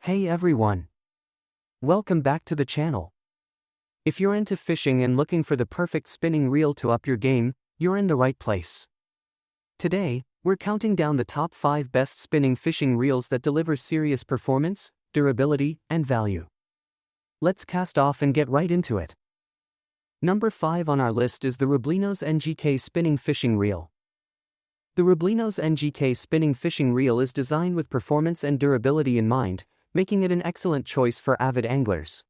Hey everyone! Welcome back to the channel. If you're into fishing and looking for the perfect spinning reel to up your game, you're in the right place. Today, we're counting down the top 5 best spinning fishing reels that deliver serious performance, durability, and value. Let's cast off and get right into it. Number 5 on our list is the Rooblinos NGK Spinning Fishing Reel. The Rooblinos NGK Spinning Fishing Reel is designed with performance and durability in mind, making it an excellent choice for avid anglers.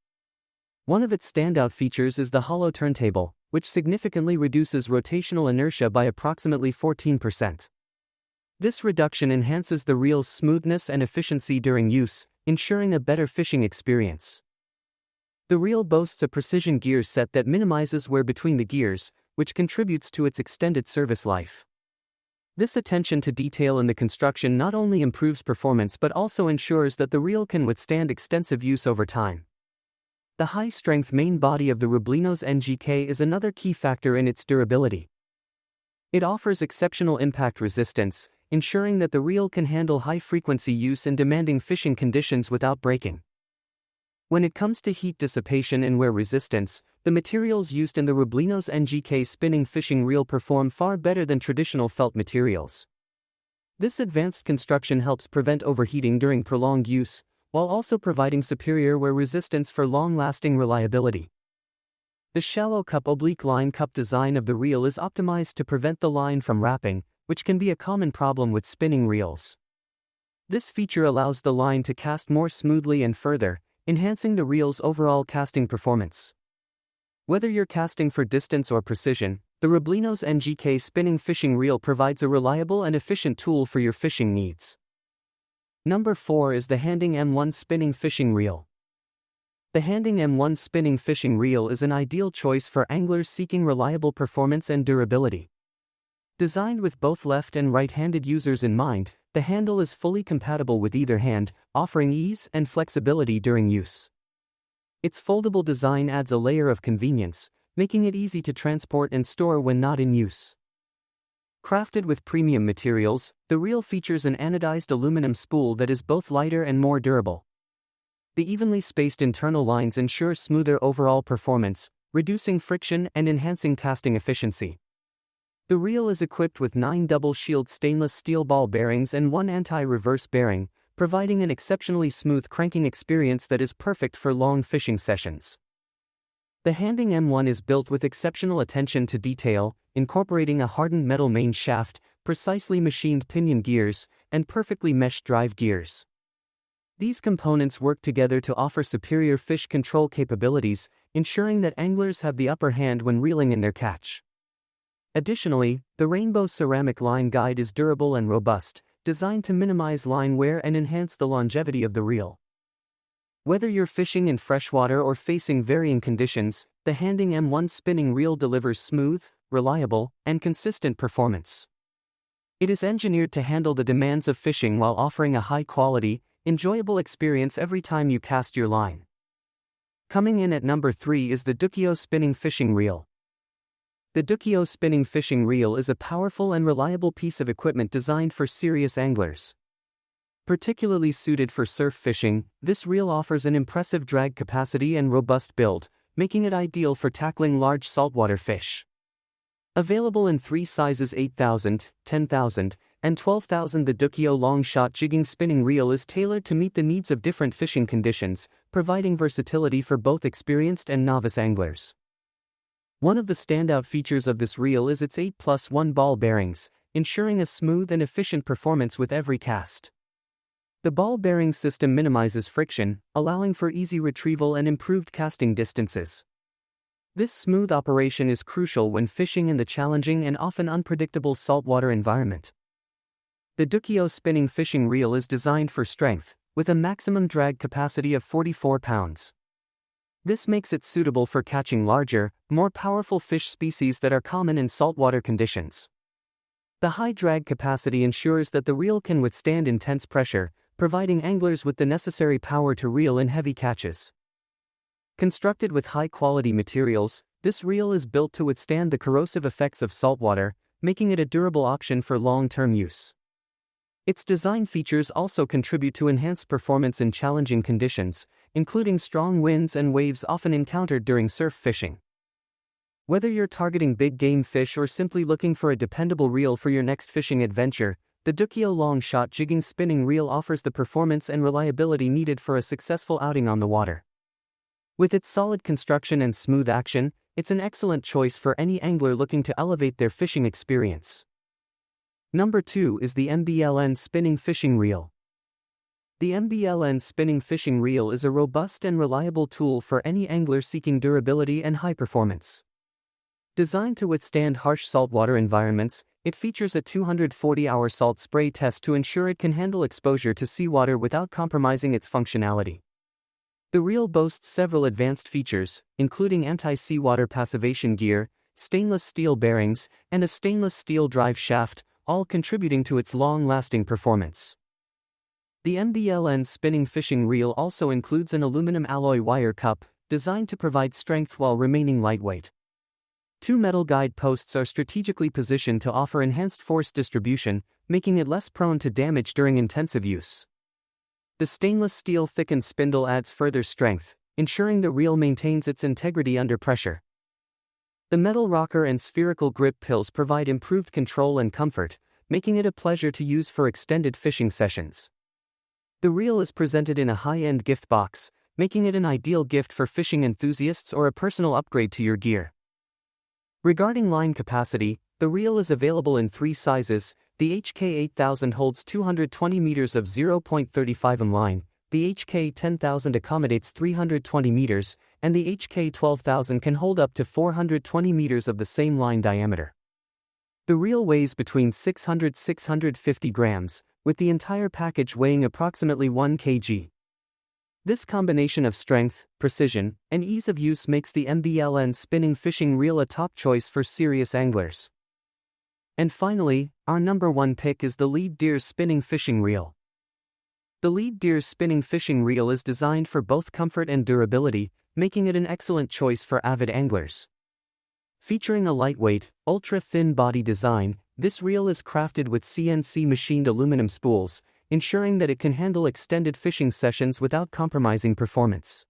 One of its standout features is the hollow turntable, which significantly reduces rotational inertia by approximately 14%. This reduction enhances the reel's smoothness and efficiency during use, ensuring a better fishing experience. The reel boasts a precision gear set that minimizes wear between the gears, which contributes to its extended service life. This attention to detail in the construction not only improves performance but also ensures that the reel can withstand extensive use over time. The high-strength main body of the Rooblinos NGK is another key factor in its durability. It offers exceptional impact resistance, ensuring that the reel can handle high-frequency use in demanding fishing conditions without breaking. When it comes to heat dissipation and wear resistance, the materials used in the Rooblinos NGK spinning fishing reel perform far better than traditional felt materials. This advanced construction helps prevent overheating during prolonged use, while also providing superior wear resistance for long-lasting reliability. The shallow cup-oblique line cup design of the reel is optimized to prevent the line from wrapping, which can be a common problem with spinning reels. This feature allows the line to cast more smoothly and further, enhancing the reel's overall casting performance. Whether you're casting for distance or precision, the Rooblinos NGK spinning fishing reel provides a reliable and efficient tool for your fishing needs. Number 4 is the Handing M1 Spinning Fishing Reel. The Handing M1 Spinning Fishing Reel is an ideal choice for anglers seeking reliable performance and durability. Designed with both left and right-handed users in mind, the handle is fully compatible with either hand, offering ease and flexibility during use. Its foldable design adds a layer of convenience, making it easy to transport and store when not in use. Crafted with premium materials, the reel features an anodized aluminum spool that is both lighter and more durable. The evenly spaced internal lines ensure smoother overall performance, reducing friction and enhancing casting efficiency. The reel is equipped with 9 double-shield stainless steel ball bearings and 1 anti-reverse bearing, providing an exceptionally smooth cranking experience that is perfect for long fishing sessions. The Handing M1 is built with exceptional attention to detail, incorporating a hardened metal main shaft, precisely machined pinion gears, and perfectly meshed drive gears. These components work together to offer superior fish control capabilities, ensuring that anglers have the upper hand when reeling in their catch. Additionally, the rainbow ceramic line guide is durable and robust, designed to minimize line wear and enhance the longevity of the reel. Whether you're fishing in freshwater or facing varying conditions, the Handing M1 spinning reel delivers smooth, reliable, and consistent performance. It is engineered to handle the demands of fishing while offering a high-quality, enjoyable experience every time you cast your line. Coming in at number 3 is the Deukio Spinning Fishing Reel. The Deukio Spinning Fishing Reel is a powerful and reliable piece of equipment designed for serious anglers. Particularly suited for surf fishing, this reel offers an impressive drag capacity and robust build, making it ideal for tackling large saltwater fish. Available in 3 sizes 8,000, 10,000, and 12,000, the Deukio Long Shot Jigging Spinning Reel is tailored to meet the needs of different fishing conditions, providing versatility for both experienced and novice anglers. One of the standout features of this reel is its 8+1 ball bearings, ensuring a smooth and efficient performance with every cast. The ball bearing system minimizes friction, allowing for easy retrieval and improved casting distances. This smooth operation is crucial when fishing in the challenging and often unpredictable saltwater environment. The Deukio Spinning Fishing Reel is designed for strength, with a maximum drag capacity of 44 pounds. This makes it suitable for catching larger, more powerful fish species that are common in saltwater conditions. The high drag capacity ensures that the reel can withstand intense pressure, providing anglers with the necessary power to reel in heavy catches. Constructed with high-quality materials, this reel is built to withstand the corrosive effects of saltwater, making it a durable option for long-term use. Its design features also contribute to enhanced performance in challenging conditions, including strong winds and waves often encountered during surf fishing. Whether you're targeting big game fish or simply looking for a dependable reel for your next fishing adventure, the Deukio long-shot jigging spinning reel offers the performance and reliability needed for a successful outing on the water. With its solid construction and smooth action, it's an excellent choice for any angler looking to elevate their fishing experience. Number 2 is the Mbln Spinning Fishing Reel. The Mbln Spinning Fishing Reel is a robust and reliable tool for any angler seeking durability and high performance. Designed to withstand harsh saltwater environments, it features a 240-hour salt spray test to ensure it can handle exposure to seawater without compromising its functionality. The reel boasts several advanced features, including anti-seawater passivation gear, stainless steel bearings, and a stainless steel drive shaft, all contributing to its long-lasting performance. The Mbln Spinning Fishing Reel also includes an aluminum alloy wire cup, designed to provide strength while remaining lightweight. Two metal guide posts are strategically positioned to offer enhanced force distribution, making it less prone to damage during intensive use. The stainless steel thickened spindle adds further strength, ensuring the reel maintains its integrity under pressure. The metal rocker and spherical grip pills provide improved control and comfort, making it a pleasure to use for extended fishing sessions. The reel is presented in a high-end gift box, making it an ideal gift for fishing enthusiasts or a personal upgrade to your gear. Regarding line capacity, the reel is available in 3 sizes. The HK8000 holds 220 meters of 0.35 m line, the HK10000 accommodates 320 meters, and the HK12000 can hold up to 420 meters of the same line diameter. The reel weighs between 600–650 grams, with the entire package weighing approximately 1 kg. This combination of strength, precision, and ease of use makes the Mbln Spinning Fishing Reel a top choice for serious anglers. And finally, our number 1 pick is the Lead Deers Spinning Fishing Reel. The Lead Deers Spinning Fishing Reel is designed for both comfort and durability, making it an excellent choice for avid anglers. Featuring a lightweight, ultra-thin body design, this reel is crafted with CNC machined aluminum spools, ensuring that it can handle extended fishing sessions without compromising performance.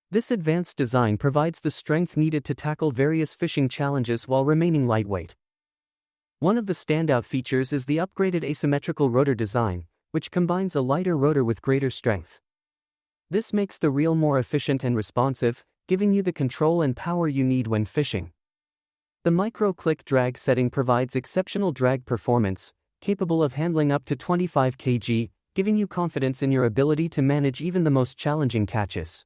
This advanced design provides the strength needed to tackle various fishing challenges while remaining lightweight. One of the standout features is the upgraded asymmetrical rotor design, which combines a lighter rotor with greater strength. This makes the reel more efficient and responsive, giving you the control and power you need when fishing. The micro-click drag setting provides exceptional drag performance, capable of handling up to 25 kg, giving you confidence in your ability to manage even the most challenging catches.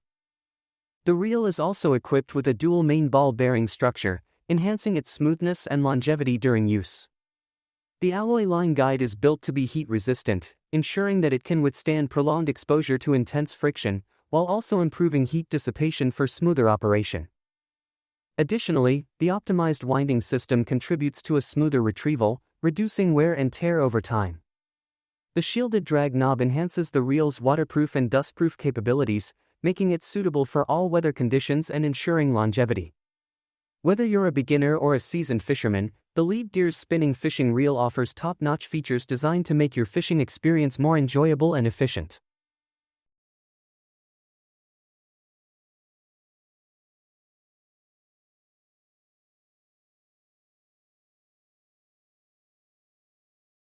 The reel is also equipped with a dual main ball bearing structure, enhancing its smoothness and longevity during use. The alloy line guide is built to be heat-resistant, ensuring that it can withstand prolonged exposure to intense friction, while also improving heat dissipation for smoother operation. Additionally, the optimized winding system contributes to a smoother retrieval, reducing wear and tear over time. The shielded drag knob enhances the reel's waterproof and dustproof capabilities, making it suitable for all weather conditions and ensuring longevity. Whether you're a beginner or a seasoned fisherman, the Lead Deers Spinning Fishing Reel offers top-notch features designed to make your fishing experience more enjoyable and efficient.